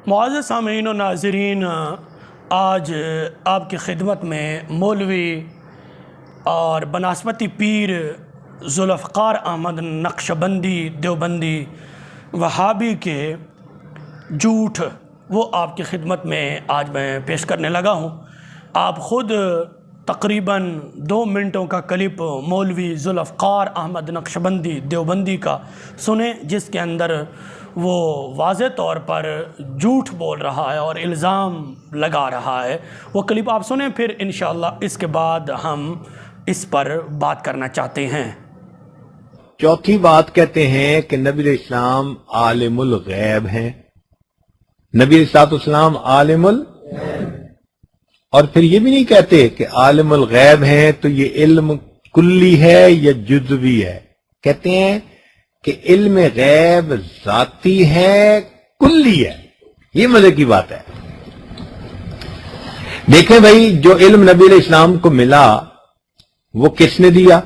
मुअज़्ज़ज़ सामीन व नाज़रीन, आज आपकी खिदमत में मौलवी और बनास्पति पीर ज़ुल्फ़िकार अहमद नक्शबंदी देवबंदी वहाबी के झूठ वो आपकी खिदमत में आज मैं पेश करने लगा हूँ। आप ख़ुद तकरीबन 2 मिनटों का क्लिप मौलवी ज़ुल्फ़िकार अहमद नक्शबंदी देवबंदी का सुने, जिसके अंदर वो वाज़े तौर पर झूठ बोल रहा है और इल्ज़ाम लगा रहा है। वो क्लिप आप सुने, फिर इंशाअल्लाह इसके बाद हम इस पर बात करना चाहते हैं। चौथी बात कहते हैं कि नबी इस्लाम आलिमुल गैब हैं। नबी इस्लाम आलिमुल, और फिर ये भी नहीं कहते कि आलिमुल गैब हैं तो ये इल्म कुल्ली है या जुज़वी है। कहते हैं कि इल्म गैब जाती है, कुल्ली है। ये मजे की बात है। देखें भाई, जो इल्म नबी इस्लाम को मिला वो किसने दिया?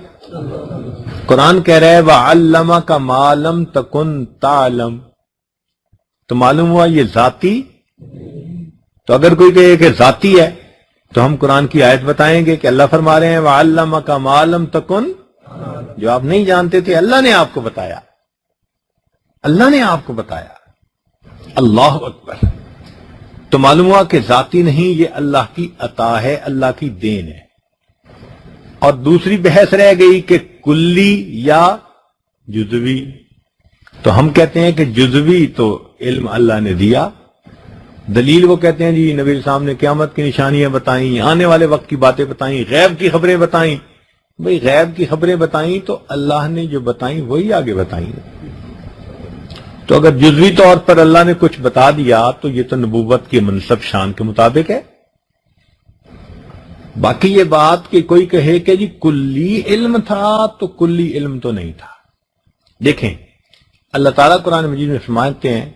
कुरान कह रहा है वअल्लमा का मालम तकुन तालम। तो मालूम हुआ ये जाती। तो अगर कोई कहे कि जाती है तो हम कुरान की आयत बताएंगे कि अल्लाह फरमा रहे हैं वअल्लमा का मालम तकुन, जो आप नहीं जानते थे अल्लाह ने आपको बताया। अल्लाह ने आपको बताया। अल्लाह अकबर। तो मालूम हुआ कि जाती नहीं, ये अल्लाह की अता है, अल्लाह की देन है। और दूसरी बहस रह गई कि कुल्ली या जुज़वी। तो हम कहते हैं कि जुज़वी तो इल्म अल्लाह ने दिया। दलील वो कहते हैं जी नबी साहब ने क़यामत की निशानियां बताई, आने वाले वक्त की बातें बताई, गैब की खबरें बताई। भाई गैब की खबरें बताई तो अल्लाह ने जो बताई वही आगे बताई। तो अगर जुज़वी तौर पर अल्लाह ने कुछ बता दिया तो ये तो नबूवत के मनसब शान के मुताबिक है। बाकी ये बात कि कोई कहे कि जी कुल्ली इल्म था, तो कुल्ली इल्म तो नहीं था। देखें अल्लाह ताला कुरान मजीद में फरमाते हैं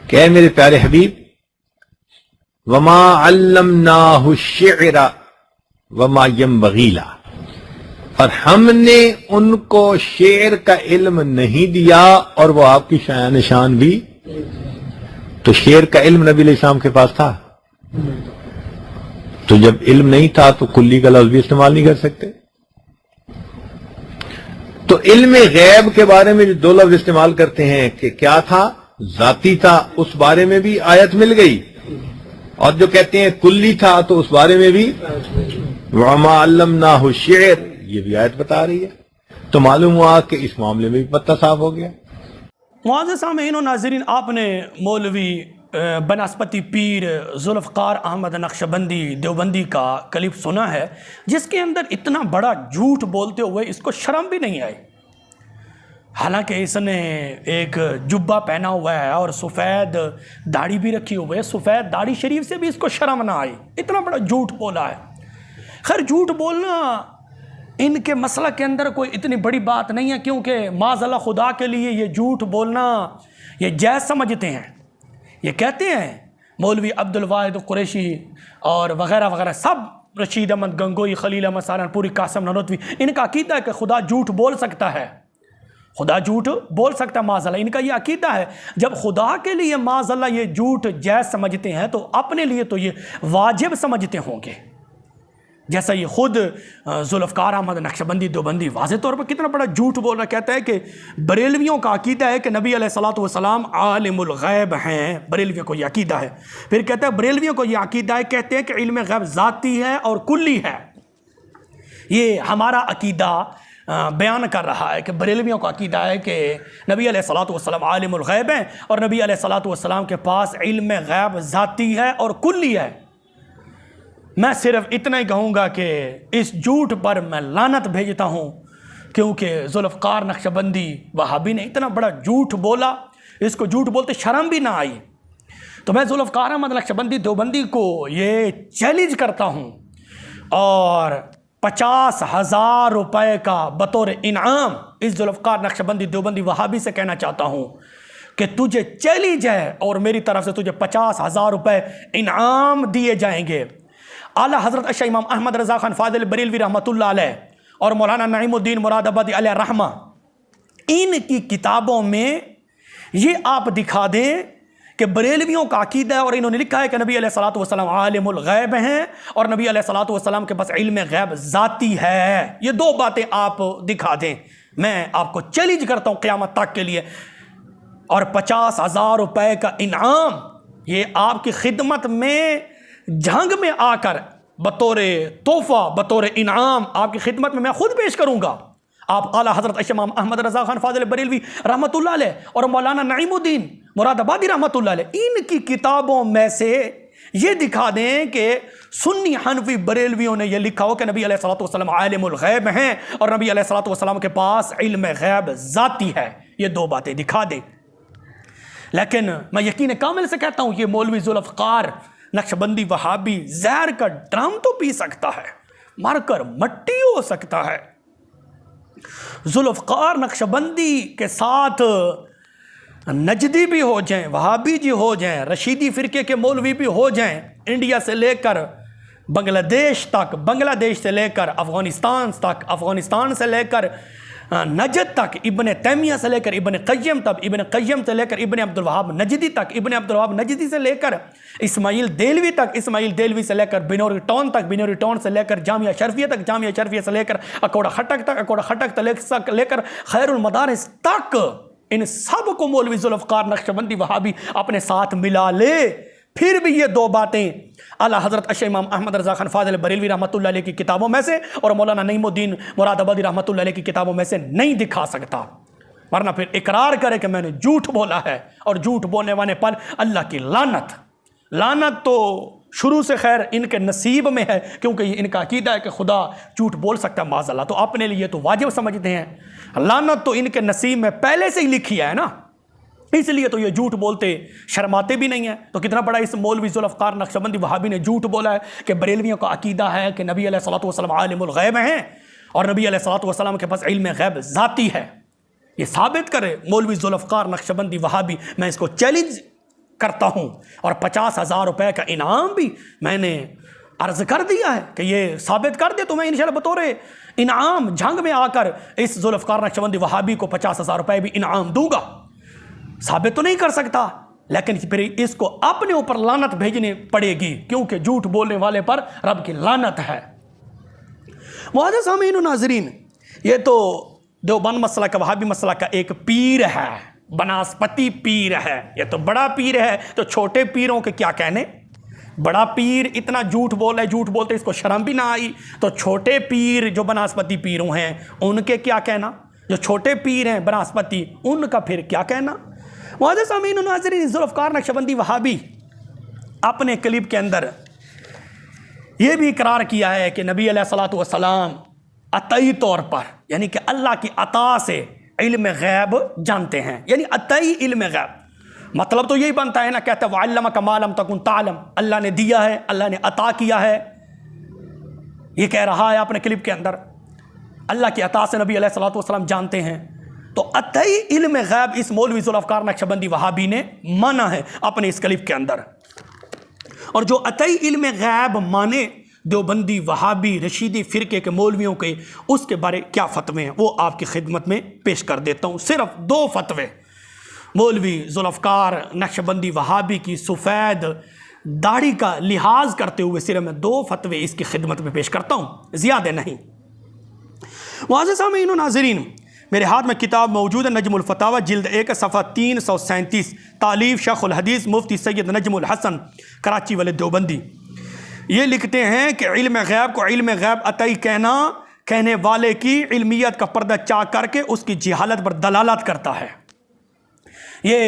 कि मेरे प्यारे हबीब वमा अल्लमनाहु शि'रा वमा यंबगीला, और हमने उनको शेर का इल्म नहीं दिया और वो आपकी शान शान भी। तो शेर का इल्म नबी इस्लाम के पास था। तो जब इल्म नहीं था तो कुल्ली का लफ्ज भी इस्तेमाल नहीं कर सकते। तो इल्म गैब के बारे में जो 2 लफ्ज इस्तेमाल करते हैं कि क्या था, जाती था, उस बारे में भी आयत मिल गई। और जो कहते हैं कुल्ली था तो उस बारे में भी वमा अल्लमनाहु शि'r, ये भी आयत बता रही है। तो मालूम हुआ कि इस मामले में भी पत्ता साफ हो गया। मुअज़्ज़ज़ सामीन व नाज़रीन, आपने मौलवी बनास्पति पीर ज़ुल्फ़िकार अहमद नक्शबंदी देवबंदी का क्लिप सुना है, जिसके अंदर इतना बड़ा झूठ बोलते हुए इसको शर्म भी नहीं आई। हालांकि इसने एक जुब्बा पहना हुआ है और सफ़ेद दाढ़ी भी रखी हुई है। सफ़ेद दाढ़ी शरीफ से भी इसको शर्म ना आई, इतना बड़ा झूठ बोला है। खैर, झूठ बोलना इनके मसला के अंदर कोई इतनी बड़ी बात नहीं है, क्योंकि माज़अल्लाह खुदा के लिए ये झूठ बोलना ये जायज़ समझते हैं। ये कहते हैं मौलवी अब्दुल वाहिद कुरैशी और वगैरह वगैरह सब, रशीद अहमद गंगोई, खलील अहमद सहारनपुरी, कासिम ननोतवी, इनका अकीदा है कि खुदा झूठ बोल सकता है। खुदा झूठ बोल सकता है माज़अल्लाह, इनका ये अकीदा है। जब खुदा के लिए माज़अल्लाह ये झूठ जायज़ समझते हैं तो अपने लिए तो ये वाजिब समझते होंगे। जैसा ये खुद ज़ुल्फ़िकार अहमद नक्शबंदी देवबंदी वाज़े तौर पर कितना बड़ा झूठ बोल रहा। कहता है कि बरेलवियों का अकीदा है कि नबी अलैहिस्सलातु वस्सलाम आलिमुल गैब हैं। बरेलवियों को यह अकीदा है। फिर कहता है बरेलवियों को यह अकीदा है, कहते हैं कि इल्म गैब ज़ाती है और कुल्ली है। ये हमारा अकीदा बयान कर रहा है कि बरेलवियों का अकीदा है कि नबी अलैहिस्सलातु वस्सलाम आलिमुल गैब हैं और नबी अलैहिस्सलातु वस्सलाम के पास इल्म गैब ज़ाती है और कुल्ली है। मैं सिर्फ इतना ही कहूँगा कि इस झूठ पर मैं लानत भेजता हूँ, क्योंकि ज़ुल्फ़िकार नक्शबंदी वहाबी ने इतना बड़ा झूठ बोला, इसको झूठ बोलते शर्म भी ना आई। तो मैं ज़ुल्फ़िकार अहमद नक्शबंदी देवबंदी को ये चैलेंज करता हूँ और 50,000 रुपये का बतौर इनाम इस ज़ुल्फ़िकार नक्शबंदी देवबंदी वहाबी से कहना चाहता हूँ कि तुझे चैलेंज है और मेरी तरफ से तुझे 50,000 रुपये इनाम दिए जाएंगे। आला हज़रत अशा इमाम अहमद रज़ा खान फ़ाज़िल बरेलवी रहमतुल्लाह अलैह और मौलाना नईमुद्दीन मुरादाबादी अलैह रहमा, इनकी किताबों में ये आप दिखा दें कि बरेलवियों का अकीदा है, और इन्होंने लिखा है कि नबी अलैहिस्सलातु वस्सलाम आलिमुल गैब हैं और नबी अलैहिस्सलातु वस्सलाम के पास इल्म गैब ज़ाती है। ये दो बातें आप दिखा दें, मैं आपको चैलेंज करता हूँ क़यामत तक के लिए, और 50,000 रुपए का इनाम ये आपकी खिदमत में जंग में आकर बतौर तोहफा, बतौर इनाम आपकी खिदमत में मैं खुद पेश करूँगा। आप आला हज़रत इमाम अहमद रज़ा खान फाज़िल बरेलवी रहमतुल्लाह अलैह और मौलाना नईमुद्दीन मुरादाबादी रहमतुल्लाह अलैह इनकी किताबों में से ये दिखा दें कि सुन्नी हनफी बरेलवियों ने यह लिखा हो कि नबी अलैहिस्सलातु वस्सलाम आलिमुल गैब हैं और नबी अलैहिस्सलातु वस्सलाम के पास इल्म गैब ज़ाती है। ये दो बातें दिखा दें। लेकिन मैं यकीन कामिल से कहता हूँ ये मौलवी जुल्फ़कार नक्शबंदी वहाबी जहर का ड्राम तो पी सकता है, मरकर मट्टी हो सकता है। जुल्फ़कार नक्शबंदी के साथ नजदी भी हो जाएं, वहाबी जी हो जाएं, रशीदी फ़िरके के मौलवी भी हो जाएं, इंडिया से लेकर बांग्लादेश तक, बांग्लादेश से लेकर अफ़गानिस्तान तक, अफ़गानिस्तान से लेकर नजद तक, इब्न तैमिया से लेकर इब्न क़य्यम तक, इब्न क़य्यम से लेकर इब्न अब्दुल वहाब नजदी तक, इब्न अब्दुल वहाब नजदी से लेकर इस्माइल देलवी तक, इस्माइल देलवी से लेकर बिनोरी टाउन तक, बिनोरी टाउन से लेकर जामिया शरफिया तक, जामिया शरफिया से लेकर अकोड़ा खटक तक, अकोड़ा खटक तक लेकर खैरुल मदारिस तक, इन सब को मौलवी जुल्फ़कार नक्शबंदी वहाबी अपने साथ मिला ले, फिर भी ये दो बातें आला हज़रत अशे इमाम अहमद रज़ा खान फाज़िल बरेलवी रहमतुल्लाह अलैह की किताबों में से और मौलाना नईमुद्दीन मुरादाबादी रहमतुल्लाह अलैह की किताबों में से नहीं दिखा सकता, वरना फिर इकरार करे कि मैंने झूठ बोला है, और झूठ बोलने वाले पर अल्लाह की लानत। लानत तो शुरू से खैर इनके नसीब में है, क्योंकि ये इनका अकीदा है कि खुदा झूठ बोल सकता है माज़अल्लाह, तो अपने लिए तो वाजिब समझते हैं। लानत तो इनके नसीब में पहले से ही लिखी है ना, इसलिए तो ये झूठ बोलते शर्माते भी नहीं है। तो कितना बड़ा इस मौलवी जुल्फ़कार नक्शबंदी वहाबी ने झूठ बोला है कि बरेलवियों का अकीदा है कि नबी अलैहिस्सलातु वस्सलाम आलिमुल गैब हैं और नबी अलैहिस्सलातु वस्सलाम के पास इल्म गैब ज़ाती है। ये साबित करे मौलवी जुल्फ़कार नक्शबंदी वहाबी, मैं इसको चैलेंज करता हूँ, और 50,000 रुपए का इनाम भी मैंने अर्ज़ कर दिया है कि ये साबित कर दे तो मैं इंशाअल्लाह बतौर इनाम जंग में आकर इस जुल्फ़कार नक्शबंदी वहाबी को 50,000 रुपए भी इनाम दूंगा। साबित तो नहीं कर सकता, लेकिन फिर इसको अपने ऊपर लानत भेजनी पड़ेगी, क्योंकि झूठ बोलने वाले पर रब की लानत है। मुअज़्ज़िज़ सामीन नाज़रीन, ये तो देवबंद मसला का, वहाबी मसला का एक पीर है, बनास्पति पीर है। ये तो बड़ा पीर है, तो छोटे पीरों के क्या कहने। बड़ा पीर इतना झूठ बोल है, झूठ बोलते इसको शर्म भी ना आई, तो छोटे पीर जो बनास्पति पीरों हैं उनके क्या कहना। जो छोटे पीर हैं बनास्पति, उनका फिर क्या कहना। मुअज़्ज़िज़ सामीन नाज़रीन, जुल्फ़कार नक्शबंदी वहाबी अपने क्लिप के अंदर यह भी इकरार किया है कि नबी अलैहिस्सलातु वस्सलाम अतई तौर पर, यानी कि अल्लाह की अता से इल्म गैब जानते हैं, यानी अतई इल्म गैब। मतलब तो यही बनता है ना, कहते वअल्लमका मा लम तकुन तालम, अल्लाह ने दिया है, अल्लाह ने अता किया है। ये कह रहा है अपने क्लिप के अंदर अल्लाह की अता से नबी अलैहिस्सलातु वस्सलाम जानते हैं। तो अतई इल्म गैब इस मौलवी जुल्फ़कार नक्शबंदी वहाबी ने माना है अपने इस क्लिप के अंदर। और जो अतई इल्म गैब माने देवबंदी वहाबी रशीदी फ़िरके के मौलवियों के, उसके बारे क्या फ़तवे हैं वो आपकी खिदमत में पेश कर देता हूँ। सिर्फ 2 फ़तवे मौलवी जुल्फ़कार नक्शबंदी वहाबी की सफ़ेद दाढ़ी का लिहाज करते हुए सिर्फ मैं 2 फ़तवे इसकी खिदमत में पेश करता हूँ, ज़्यादा नहीं। मुअज़्ज़िज़ सामीन नाज़रीन, मेरे हाथ में किताब मौजूद है, नजमुल फतावा जिल्द 1 सफ़ा 337, तालीफ शेखुल हदीस मुफ्ती सैयद नजमुल हसन कराची वाले देवबंदी। ये लिखते हैं कि इल्म गैब को इल्म गैब अतई कहने वाले की इल्मियत का पर्दा चाक करके उसकी जहालत पर दलालत करता है। ये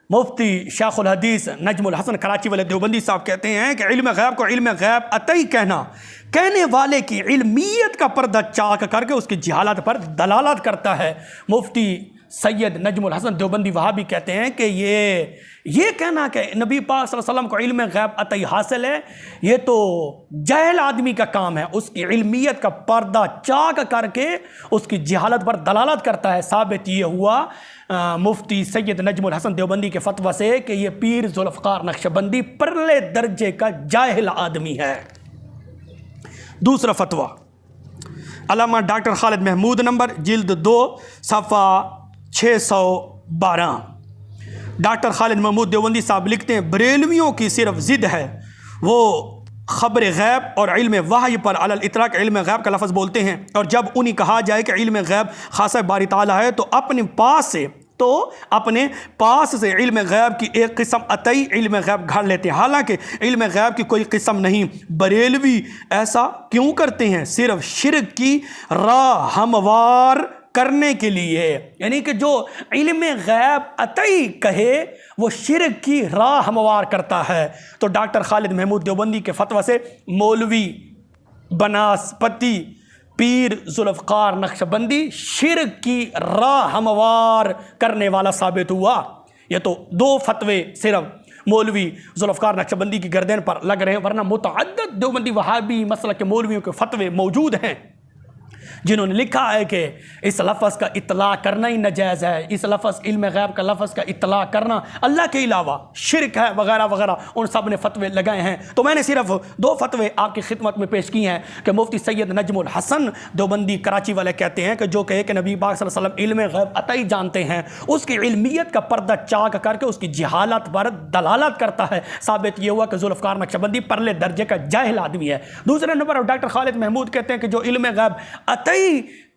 मुफ्ती शेखुल हदीस नजमुल हसन कराची वाले देवबंदी साहब कहते हैं कि इल्म गैब को इल्म गैब अतई कहने वाले की इल्मियत का पर्दा चाक करके उसकी जहालत पर दलालत करता है। मुफ्ती सैयद नजमुल हसन देवबंदी वहाबी कहते हैं कि ये कहना कि नबी पाक सल्लल्लाहु अलैहि वसल्लम को इल्म गैब अतई हासिल है, ये तो जाहिल आदमी का काम है। उसकी इल्मियत का पर्दा चाक करके उसकी जहालत पर दलालत करता है। साबित ये हुआ मुफ्ती सैयद नजमुल हसन देवबंदी के फतवा से कि ये पीर जुल्फ़कार नक्शबंदी परले दर्जे का जाहिल आदमी है। दूसरा फतवा अल्लामा डॉक्टर खालिद महमूद नंबर जिल्द 2 सफ़ा 612, डॉक्टर खालिद महमूद देवबंदी साहब लिखते हैं, बरेलवियों की सिर्फ ज़िद है, वो ख़बर गैब और इल्म वही पर अलल इतलाक इल्म गैब का लफ्ज़ बोलते हैं, और जब उन्हें कहा जाए कि इल्म गैब खासा बारी ताला है तो अपने पास से इल्म गैब की एक किस्म अतई इल्म गैब घड़ लेते हैं, हालांकि इल्म गैब की कोई किस्म नहीं। बरेलवी ऐसा क्यों करते हैं? सिर्फ शिर्क की राह हमवार करने के लिए, यानी कि जो इल्म गैब अतई कहे वो शिर्क की राह हमवार करता है। तो डॉक्टर खालिद महमूद देवबंदी के फतवा से मौलवी बनास्पति पीर जुल्फ़कार नक्शबंदी शिर्क की राह हमवार करने वाला साबित हुआ। ये तो दो फतवे सिर्फ मौलवी जुल्फ़कार नक्शबंदी की गर्दन पर लग रहे हैं, वरना मुतअद्दिद देवबंदी वहाबी मसलक के मौलवियों के फतवे मौजूद हैं जिन्होंने लिखा है कि इस लफ्ज़ का इतलाक़ करना ही नाजायज़ है, इस लफ्ज़ इल्म गैब का लफ्ज़ का इतलाक़ करना अल्लाह के अलावा शिर्क है वगैरह वगैरह, उन सब ने फतवे लगाए हैं। तो मैंने सिर्फ दो फतवे आपकी खिदमत में पेश किए हैं कि मुफ्ती सैयद नजमुल हसन देवबंदी कराची वाले कहते हैं कि जो कहे कि नबी पाक सल्लल्लाहु अलैहि वसल्लम इल्म गैब अतई जानते हैं, उसकी इल्मियत का पर्दा चाक करके उसकी जहालत पर दलालत करता है। साबित यह हुआ कि जुल्फ़कार नक्शबंदी परले दर्जे का जाहिल आदमी है। दूसरे नंबर पर डॉक्टर खालिद महमूद कहते हैं कि जो इल्म गैब अतई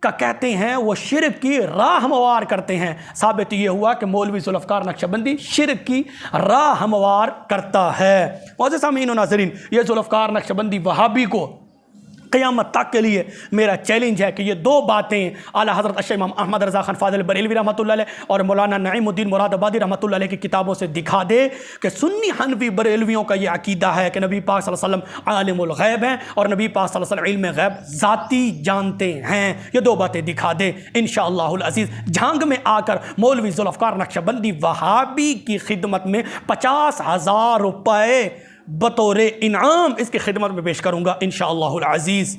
का कहते हैं वो शिर्क की राह हमवार करते हैं। साबित ये हुआ कि मौलवी जुल्फ़कार नक्शबंदी शिर्क की राह हमवार करता है। मौजूद सामीन और नाज़रीन, ये जुल्फ़कार नक्शबंदी वहाबी को क़यामत तक के लिए मेरा चैलेंज है कि ये दो बातें आला हज़रत अशर इमाम अहमद रज़ा खान फ़ाज़िल बरेलवी रहमतुल्लाह अलैह और मौलाना नईमुद्दीन मुरादाबादी रहमतुल्लाह अलैह की किताबों से दिखा दे कि सुन्नी हनफी बरेलवियों का ये अकीदा है कि नबी पाक सल्लल्लाहु अलैहि वसल्लम आलिमुल गैब हैं और नबी पाक सल्लल्लाहु अलैहि वसल्लम इल्म गैब ज़ाती जानते हैं। ये दो बातें दिखा दे इंशाअल्लाहुल अज़ीज़। झांग में आकर मौलवी जुल्फ़कार नक्शबंदी वहाबी की खिदमत में 50,000 रुपये बतौर इनाम इसकी खिदमत में पेश करूँगा इंशाअल्लाहुल अज़ीज़।